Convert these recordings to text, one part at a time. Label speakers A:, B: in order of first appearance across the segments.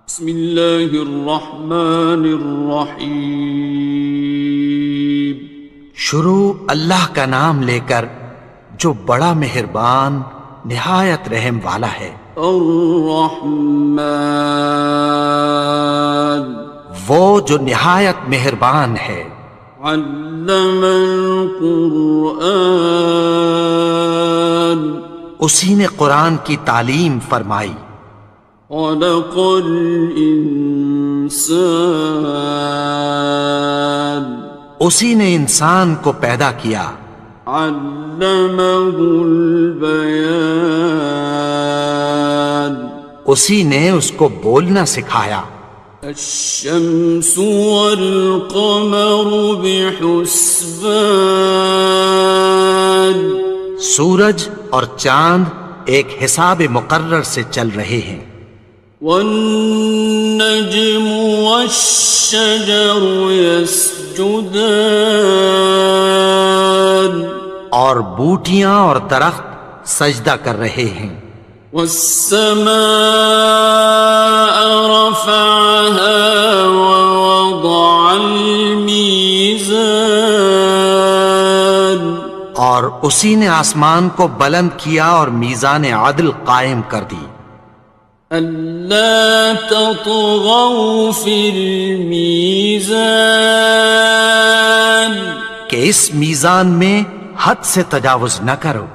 A: بسم اللہ الرحمن الرحیم۔
B: شروع اللہ کا نام لے کر جو بڑا مہربان نہایت رحم والا ہے۔
A: الرحمن،
B: وہ جو نہایت مہربان ہے۔
A: علم القرآن،
B: اسی نے قرآن کی تعلیم فرمائی۔
A: خلق الانسان،
B: اسی نے انسان کو پیدا کیا۔
A: علمہ البیان،
B: اسی نے اس کو بولنا سکھایا۔
A: الشمس والقمر بحسبان،
B: سورج اور چاند ایک حساب مقرر سے چل رہے ہیں۔
A: والنجم والشجر يسجدان،
B: اور بوٹیاں اور درخت سجدہ کر رہے ہیں۔
A: والسماء رفعها ووضع الميزان،
B: اور اسی نے آسمان کو بلند کیا اور میزان عدل قائم کر دی۔
A: ألا تطغوا في الميزان،
B: کہ اس میزان میں حد سے تجاوز نہ کرو۔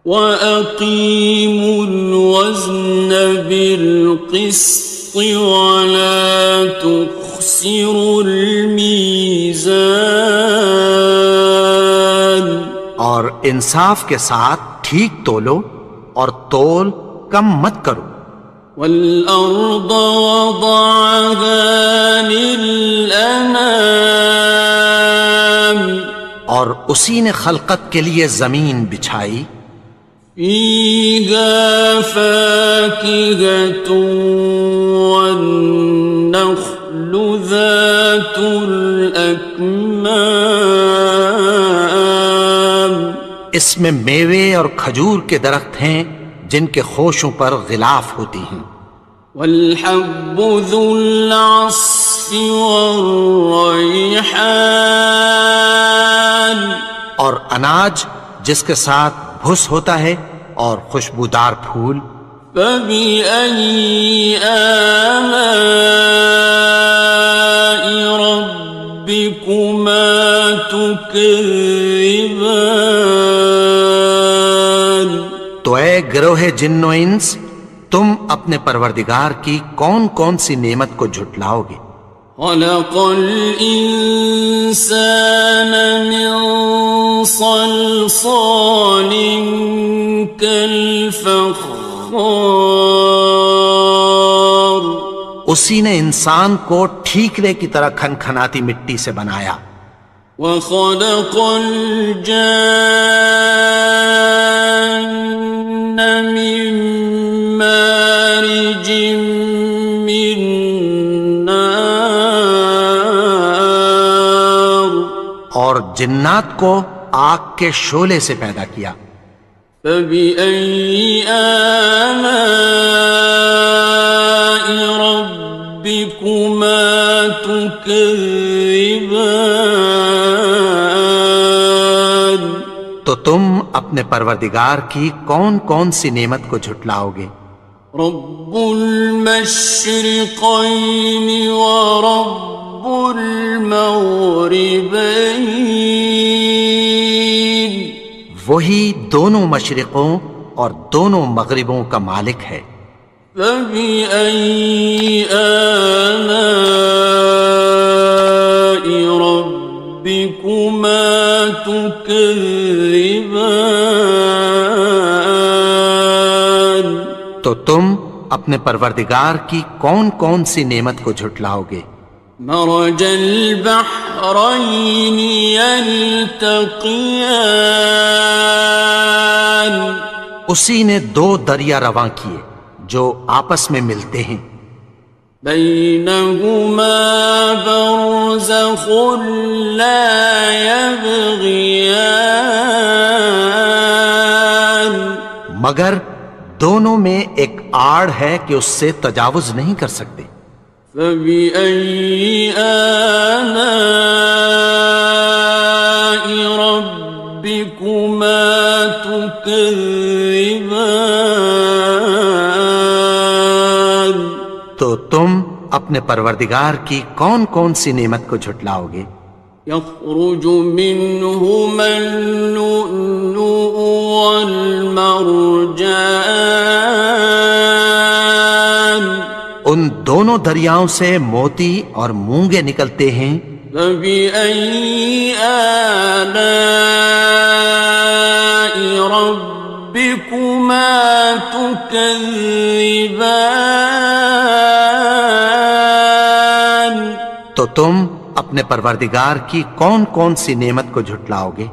A: وَأَقِيمُوا الْوَزْنَ بِالْقِسْطِ وَلَا تُخْسِرُوا الْمِيزَانَ،
B: اور انصاف کے ساتھ ٹھیک تولو اور تول کم مت کرو۔
A: وَالْأَرْضَ وَضَعَهَا لِلْأَنَامِ،
B: اور اسی نے خلقت کے لیے زمین بچھائی۔
A: فِيهَا فَاكِهَةٌ وَالنَّخْلُ ذَاتُ الْأَكْمَامِ،
B: اس میں میوے اور کھجور کے درخت ہیں جن کے خوشوں پر غلاف ہوتی ہیں۔
A: وَالْحَبُّ ذُو الْعَصْفِ وَالرَّيْحَانِ،
B: اور اناج جس کے ساتھ بھس ہوتا ہے اور خوشبودار پھول۔
A: فَبِأَيِّ آلَاءِ رَبِّكُمَا تُكَذِّبَانِ،
B: تو اے گروہ جن و انس، تم اپنے پروردگار کی کون کون سی نعمت کو جھٹلاؤ گے؟
A: خَلَقَ الْإِنسَانَ مِنْ صَلْصَالٍ كَالْفَخَّارِ،
B: اسی نے انسان کو ٹھیکرے کی طرح کھنکھناتی مٹی سے بنایا۔
A: وَخَلَقَ الْجَانَّ مِن مَّارِجٍ مِّن نَّارٍ،
B: اور جنات کو آگ کے شعلے سے پیدا کیا۔
A: فَبِأَيِّ آلَاءِ رَبِّكُمَا تُكَذِّبَانِ،
B: تو تم اپنے پروردگار کی کون کون سی نعمت کو جھٹلاؤ گے؟
A: رب المشرقین ورب المغربین،
B: وہی دونوں مشرقوں اور دونوں مغربوں کا مالک ہے۔
A: فَبِأَيِّ آلَاءِ رَبِّكُمَا تُكَذِّبَانِ،
B: تو تم اپنے پروردگار کی کون کون سی نعمت کو جھٹلاؤ گے؟
A: مرج البحرین یلتقیان،
B: اسی نے دو دریا رواں کیے جو آپس میں ملتے ہیں۔
A: بینہما برزخ لا یبغیان،
B: مگر دونوں میں ایک آڑ ہے کہ اس سے تجاوز نہیں کر سکتے۔
A: فبأي آلاء ربكما تكذبان؟
B: تو تم اپنے پروردگار کی کون کون سی نعمت کو جھٹلاؤ گے؟
A: يخرج منهما اللؤلؤ والمرجان،
B: ان دونوں دریاؤں سے موتی اور مونگے نکلتے ہیں۔
A: فبأي آلاء ربكما تكذبان؟
B: تو تم اپنے پروردگار کی کون کون سی نعمت کو جھٹلاؤ گے؟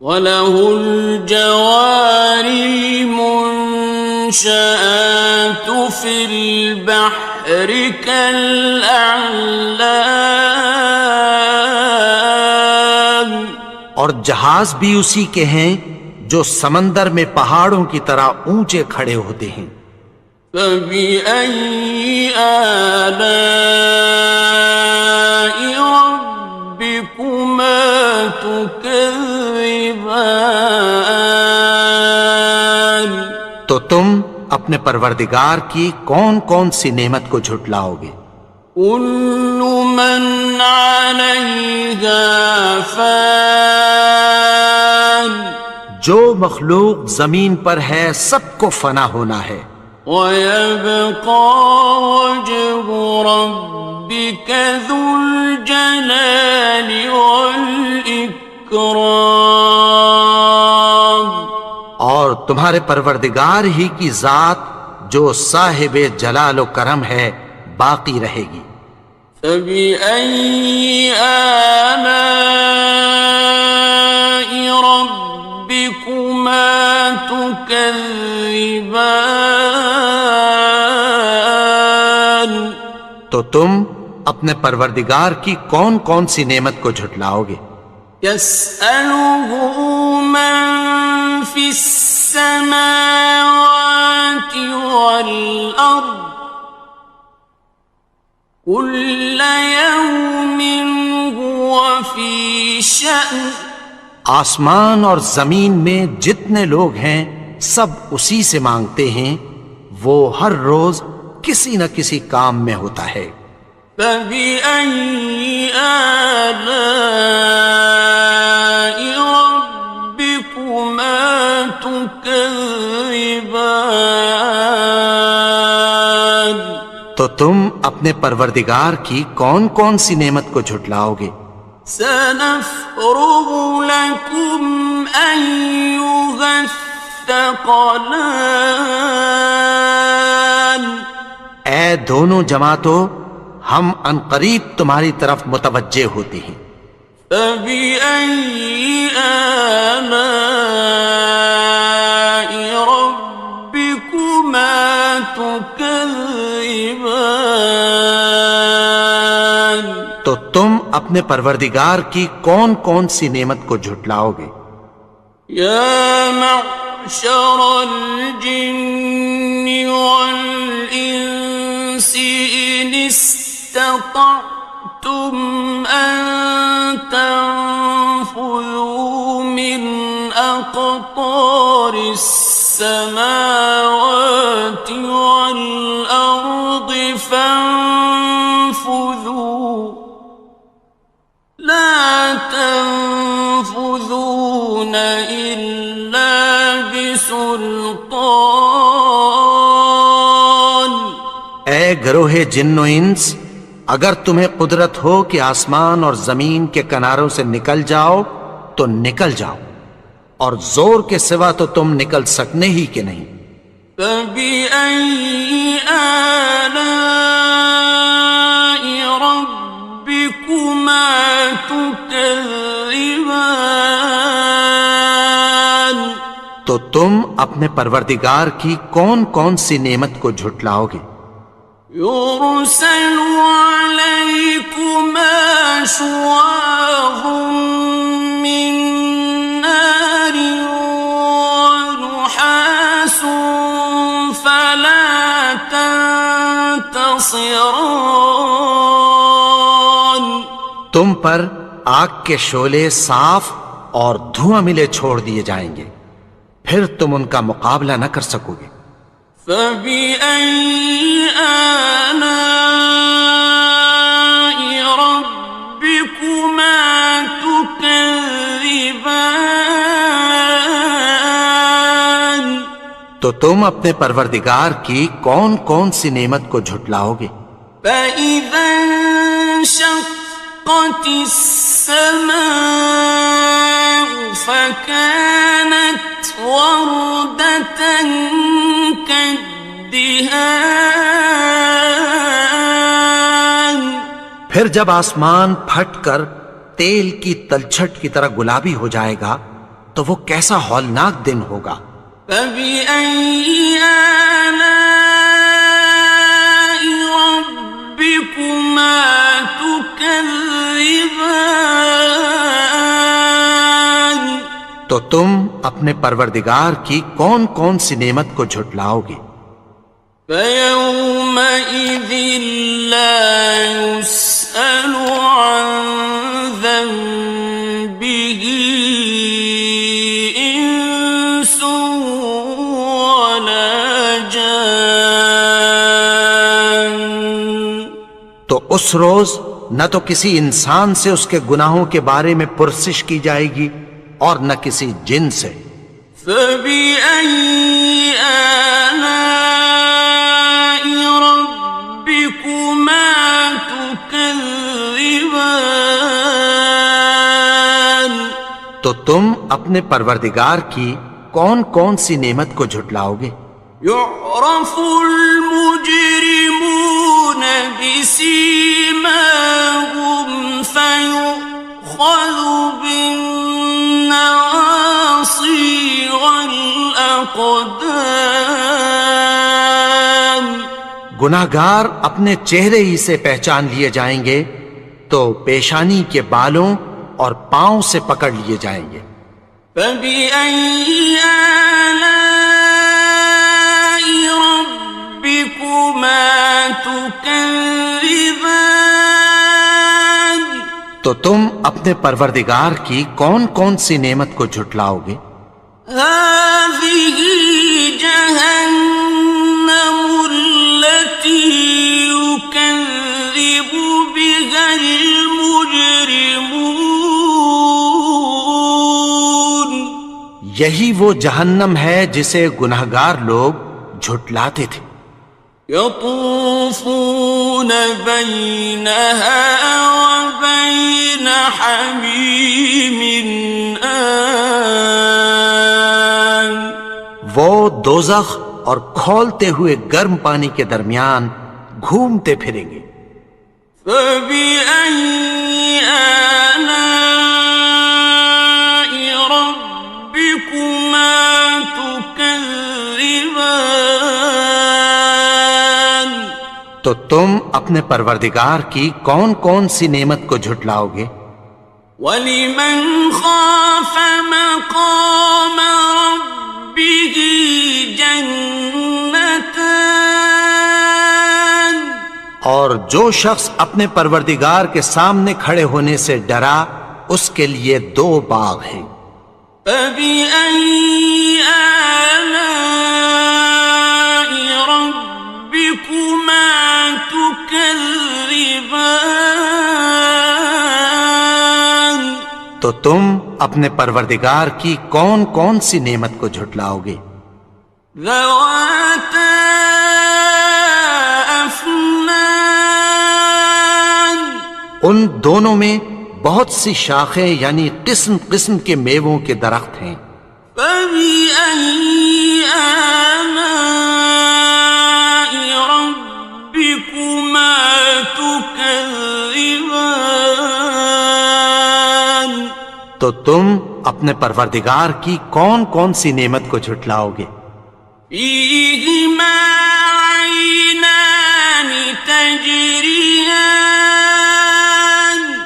A: وَلَهُ الْجَوَارِ الْمُنشَآتُ فِي الْبَحْرِ كَالْأَعْلَامِ،
B: اور جہاز بھی اسی کے ہیں جو سمندر میں پہاڑوں کی طرح اونچے کھڑے ہوتے ہیں۔
A: فَبِأَيِّ آلَاءِ رَبِّكُمَا تُكَذِّبَانِ؟
B: تو تم اپنے پروردگار کی کون کون سی نعمت کو جھٹلاؤ گے؟
A: كُلُّ مَنْ عَلَيْهَا فَانٍ،
B: جو مخلوق زمین پر ہے سب کو فنا ہونا ہے۔
A: وَيَبْقَى وَجْهُ رَبِّكَ ذُو الْجَلَالِ وَالْإِكْرَامِ،
B: اور تمہارے پروردگار ہی کی ذات جو صاحب جلال و کرم ہے باقی رہے گی۔
A: فَبِأَيِّ آلَاءِ رَبِّكُمَا تُكَذِّبَانِ؟
B: تو تم اپنے پروردگار کی کون کون سی نعمت کو جھٹلاؤ گے؟
A: يَسْأَلُهُ مَن فِي السَّمَاوَاتِ وَالْأَرْضِ كُلَّ يَوْمٍ هُوَ فِي شَأْنٍ،
B: آسمان اور زمین میں جتنے لوگ ہیں سب اسی سے مانگتے ہیں، وہ ہر روز کسی نہ کسی کام میں ہوتا ہے۔
A: فَبِأَيِّ آلَاءِ رَبِّكُمَا تُكَذِّبَانِ؟
B: تو تم اپنے پروردگار کی کون کون سی نعمت کو جھٹلاؤ گے؟
A: سَنَفْرُغُ لَكُمْ أَيُّهَ الثَّقَلَانِ،
B: اے دونوں جماعتوں، ہم عنقریب تمہاری طرف متوجہ ہوتے ہیں۔
A: فَبِأَيِّ آلَاءِ رَبِّكُمَا تُكَذِّبَانِ؟
B: تو تم اپنے پروردگار کی کون کون سی نعمت کو جھٹلاؤ گے؟
A: يَا مَعْشَرَ الْجِنِّ وَالْإِنسِ إِنِ اسْتَطَعْتُمْ أَن تَنفُذُوا مِنْ أَقْطَارِ السَّمَاوَاتِ وَالْأَرْضِ فَانفُذُوا لَا تَنفُذُونَ إِلَّا بِسُلْطَانٍ۔
B: اے گروہ جن و انس، اگر تمہیں قدرت ہو کہ آسمان اور زمین کے کناروں سے نکل جاؤ تو نکل جاؤ، اور زور کے سوا تو تم نکل سکنے ہی کہ نہیں۔
A: فَبِأَيِّ آلَاءِ رَبِّكُمَا تُكَذِّبَانِ؟
B: تو تم اپنے پروردگار کی کون کون سی نعمت کو جھٹلاؤ گے؟
A: يُرْسَلُ عَلَيْكُمَا شُوَاظٌ مِّن نَّارٍ وَنُحَاسٌ خاصران.
B: تم پر آگ کے شعلے صاف اور دھواں ملے چھوڑ دیے جائیں گے، پھر تم ان کا مقابلہ نہ کر سکو گے۔
A: فبأي آلاء ربكما تكذبان.
B: تو تم اپنے پروردگار کی کون کون سی نعمت کو جھٹلاؤ گے؟
A: فإذا انشقت السماء فكانت وردة كالدهان.
B: پھر جب آسمان پھٹ کر تیل کی تلچھٹ کی طرح گلابی ہو جائے گا تو وہ کیسا ہولناک دن ہوگا۔
A: فبأي آلاء ربكما تكذبان.
B: تو تم اپنے پروردگار کی کون کون سی نعمت کو جھٹلاؤ گے؟
A: فيومئذ لا يسأل عن ذنبه إنس ولا جان.
B: تو اس روز نہ تو کسی انسان سے اس کے گناہوں کے بارے میں پرسش کی جائے گی اور نہ کسی جن سے۔
A: فبأي آلاء ربكما تكذبان.
B: تو تم اپنے پروردگار کی کون کون سی نعمت کو جھٹلاؤ گے؟
A: يعرف المجرمون بسيماهم فيؤخذ بالنواصي والأقدام.
B: گناہگار اپنے چہرے ہی سے پہچان لیے جائیں گے تو پیشانی کے بالوں اور پاؤں سے پکڑ لیے جائیں گے۔
A: فبأي آلاء ربكما تكذبان.
B: تو تم اپنے پروردگار کی کون کون سی نعمت کو جھٹلاؤ گے؟
A: هذه جهنم التي يكذب بها المجرمون.
B: یہی وہ جہنم ہے جسے گناہگار لوگ جھٹلاتے تھے۔
A: يطوفون بينها وبين حميم آن.
B: وہ دوزخ اور کھولتے ہوئے گرم پانی کے درمیان گھومتے پھریں گے۔
A: فبأي آلاء ربكما تكذبان.
B: تو تم اپنے پروردگار کی کون کون سی نعمت کو جھٹلاؤ گے؟
A: وَلِمَنْ خَافَ مَقَامَ رَبِّهِ جَنَّتَانِ.
B: اور جو شخص اپنے پروردگار کے سامنے کھڑے ہونے سے ڈرا اس کے لیے دو باغ ہیں۔
A: فَبِأَيِّ آلَاءِ رَبِّكُمَا تُكَذِّبَانِ.
B: تو تم اپنے پروردگار کی کون کون سی نعمت کو جھٹلاؤ گے؟
A: ذَوَاتَا أَفْنَانٍ.
B: ان دونوں میں بہت سی شاخیں یعنی قسم قسم کے میووں کے درخت ہیں۔
A: فَبِأَيِّ آلَاءِ رَبِّكُمَا تُكَذِّبَانِ.
B: تو تم اپنے پروردگار کی کون کون سی نعمت کو جھٹلاؤ گے؟
A: فِيهِمَا عَيْنَانِ تَجْرِيَانِ.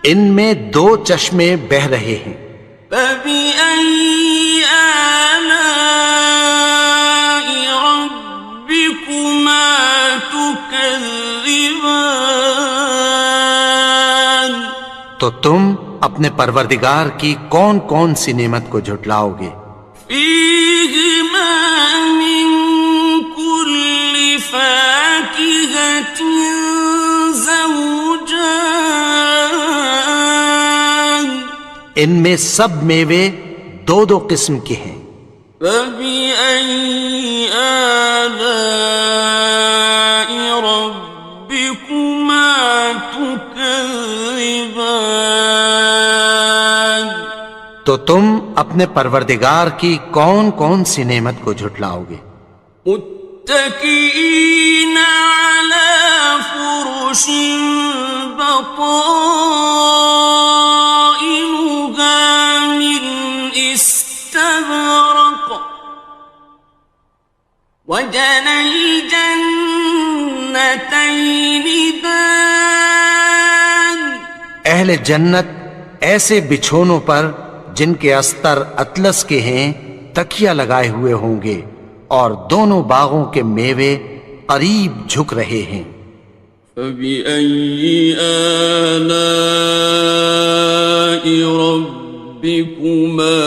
B: ان میں دو چشمے بہہ رہے ہیں۔
A: فَبِأَيِّ آلَاءِ رَبِّكُمَا تُكَذِّبَانِ. تكذبان
B: تو تم اپنے پروردگار کی کون کون سی نعمت کو جھٹلاؤ گے؟
A: فيهما من كل فاكهة زوجان
B: ان میں سب میوے دو دو قسم کے ہیں۔
A: فبأي آلاء ربكما تكذبان
B: تو تم اپنے پروردگار کی کون کون سی نعمت کو جھٹلاؤ گے؟
A: متكئين على فرش بطائنها من استبرق وجنى الجنتين دان
B: اہل جنت ایسے بچھونوں پر جن کے استر اطلس کے ہیں تکیہ لگائے ہوئے ہوں گے اور دونوں باغوں کے میوے قریب جھک رہے ہیں۔
A: فبأي آلاء ربكما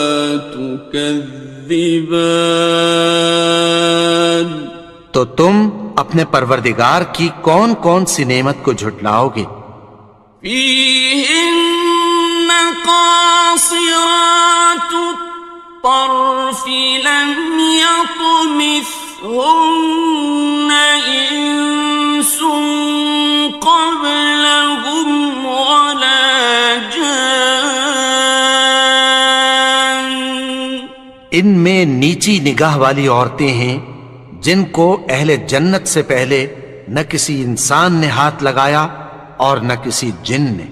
A: تكذبان
B: تو تم اپنے پروردگار کی کون کون سی نعمت کو جھٹلاؤ گے؟
A: فيهن قاصرات الطرف لم يطمثهن إنس قبلهم ولا جان
B: ان میں نیچی نگاہ والی عورتیں ہیں جن کو اہل جنت سے پہلے نہ کسی انسان نے ہاتھ لگایا اور نہ کسی جن نے۔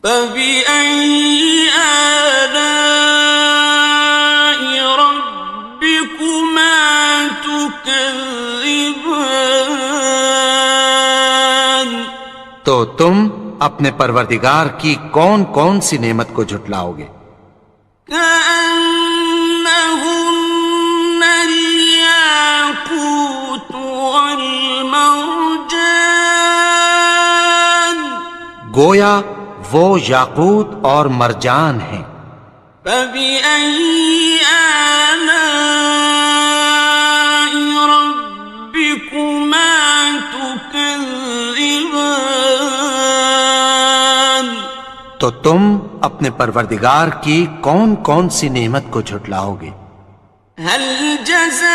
A: فبأي آلاء ربكما تكذبان
B: تو تم اپنے پروردگار کی کون کون سی نعمت کو جھٹلاؤ گے؟
A: كأنهن الياقوت والمرجان
B: گویا وہ یاقوت اور مرجان ہیں۔
A: فبأي آلاء ربكما تكذبان
B: تو تم اپنے پروردگار کی کون کون سی نعمت کو جھٹلاؤ گے؟
A: هل جزاء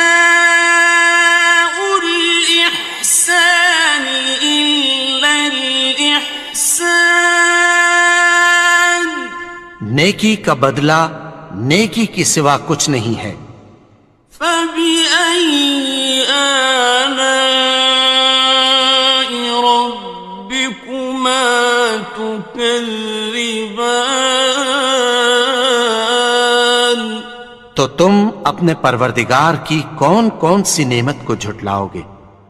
A: الإحسان إلا الإحسان
B: نیکی کا بدلہ نیکی کی سوا کچھ نہیں ہے۔
A: فبأي آلاء ربكما تكذبان
B: تو تم اپنے پروردگار کی کون کون سی نعمت کو جھٹلاؤ گے؟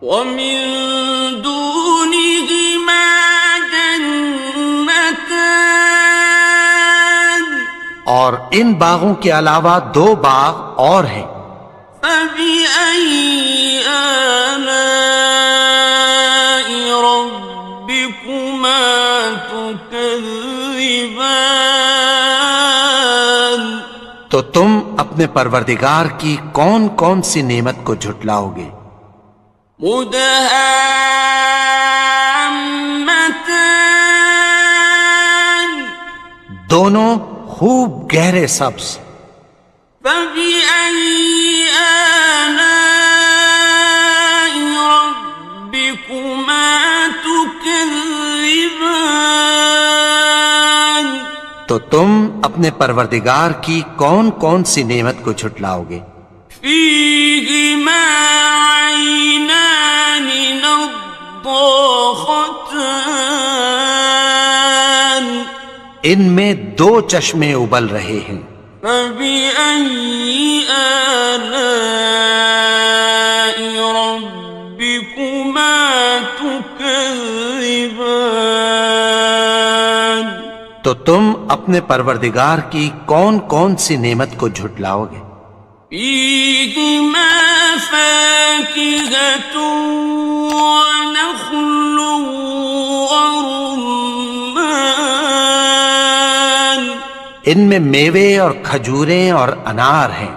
A: ومن دونهما جنتان
B: اور ان باغوں کے علاوہ دو باغ اور ہیں۔
A: فبأي آلاء ربكما تكذبان
B: تو تم اپنے پروردگار کی کون کون سی نعمت کو جھٹلاؤ گے؟
A: مدهامتان
B: دونوں خوب گہرے سبز۔
A: فبأي آلاء ربكما تكذبان
B: تو تم اپنے پروردگار کی کون کون سی نعمت کو جھٹلاؤ گے؟
A: فيهما عينان نضاختان
B: ان میں دو چشمے ابل رہے ہیں۔
A: فبأي آلاء ربكما تكذبان
B: تو تم اپنے پروردگار کی کون کون سی نعمت کو جھٹلاؤ گے؟
A: فيهما فاكهة ونخل ورمان
B: ان میں میوے اور کھجوریں اور انار ہیں.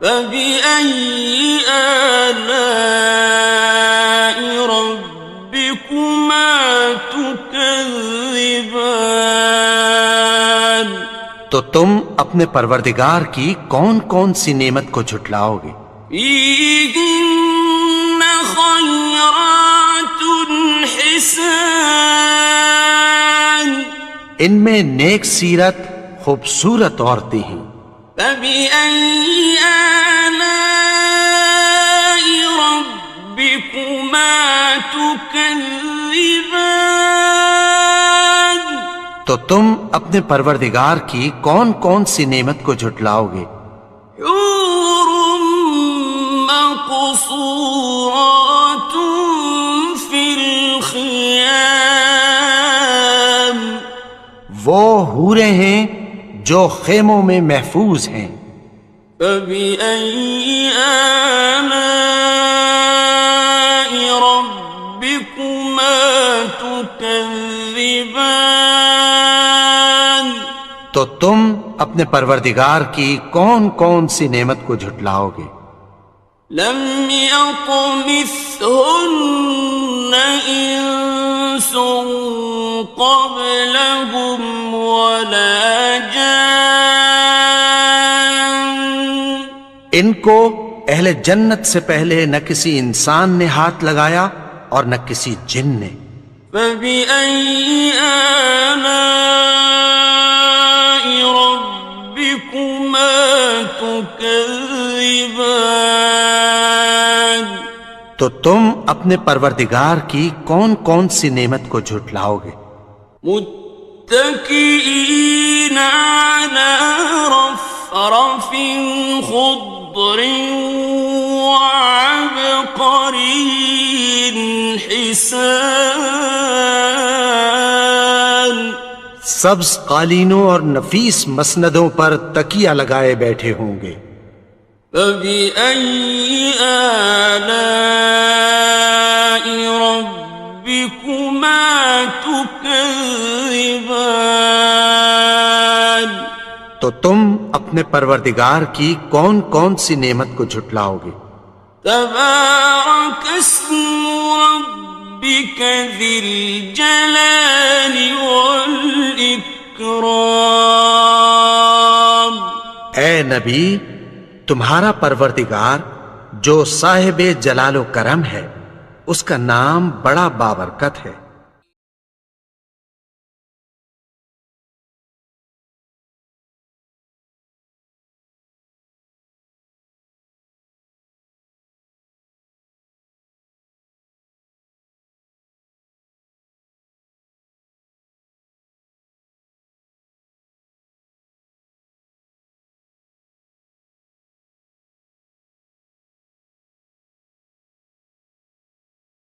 A: فبأي آلاء ربكما تكذبان
B: تو تم اپنے پروردگار کی کون کون سی نعمت کو جھٹلاؤ گے؟
A: فيهن خيرات حسان
B: ان میں نیک سیرت خوبصورت عورتیں ہیں.
A: فبأي آلاء ربكما تكذبان
B: تو تم اپنے پروردگار کی کون کون سی نعمت کو جھٹلاؤ گے؟
A: حور مقصورات في الخيام
B: وہ حوریں ہیں جو خیموں میں محفوظ ہیں.
A: فبأي آلاء ربكما تكذبان
B: تو تم اپنے پروردگار کی کون کون سی نعمت کو جھٹلاؤ گے؟
A: لم يطمثهن إنس قبلهم ولا جان
B: ان کو اہل جنت سے پہلے نہ کسی انسان نے ہاتھ لگایا اور نہ کسی جن نے.
A: فبأي آلاء ربكما تكذبان
B: تو تم اپنے پروردگار کی کون کون سی نعمت کو جھٹلاؤ گے؟
A: متكئين على رفرف خضر وعبقري حسان
B: سبز قالینوں اور نفیس مسندوں پر تکیہ لگائے بیٹھے ہوں گے.
A: فبأي آلاء ربكما تكذبان
B: تو تم اپنے پروردگار کی کون کون سی نعمت کو جھٹلاؤ گے؟
A: تبارك اسم ربك ذي الجلال والإكرام
B: اے نبی، تمہارا پروردگار جو صاحب جلال و کرم ہے، اس کا نام بڑا بابرکت ہے.